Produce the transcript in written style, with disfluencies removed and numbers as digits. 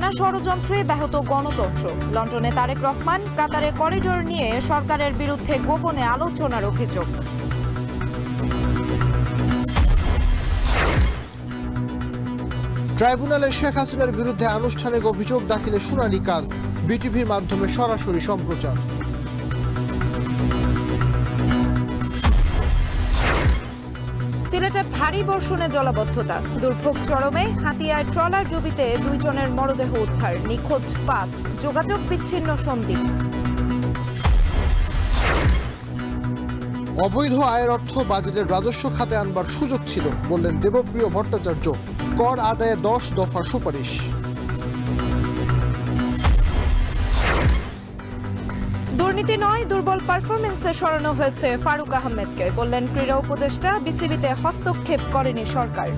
নানা ষড়যন্ত্রে ব্যাহত গণতন্ত্র। লন্ডনে তারেক রহমান কাতারে করিডোর নিয়ে সরকারের বিরুদ্ধে গোপনে আলোচনার অভিযোগ। ট্রাইব্যুনালে শেখ হাসিনার বিরুদ্ধে আনুষ্ঠানিক অভিযোগ দাখিলে শুনানি কাল, বিটিভির মাধ্যমে সরাসরি সম্প্রচার। সিলেটে ভারী বর্ষণে জলাবদ্ধতা, দুর্ভোগ চরমে। হাতিয়ায় ট্রলার ডুবিতে 2 জনের মরদেহ উদ্ধার, নিখোঁজ 5, যোগাযোগ বিচ্ছিন্ন সন্দ্বীপ। অবৈধ আয়ের অর্থ বাজেটের রাজস্ব খাতে আনবার সুযোগ ছিল বললেন দেবপ্রিয় ভট্টাচার্য। কর আদায়ে 10 দফার সুপারিশ। দুর্নীতি নয়, দুর্বল পারফরমেন্সে সরানো হয়েছে ফারুক আহমেদকে, বললেন ক্রীড়া উপদেষ্টা। বিসিবিতে হস্তক্ষেপ করেনি সরকার।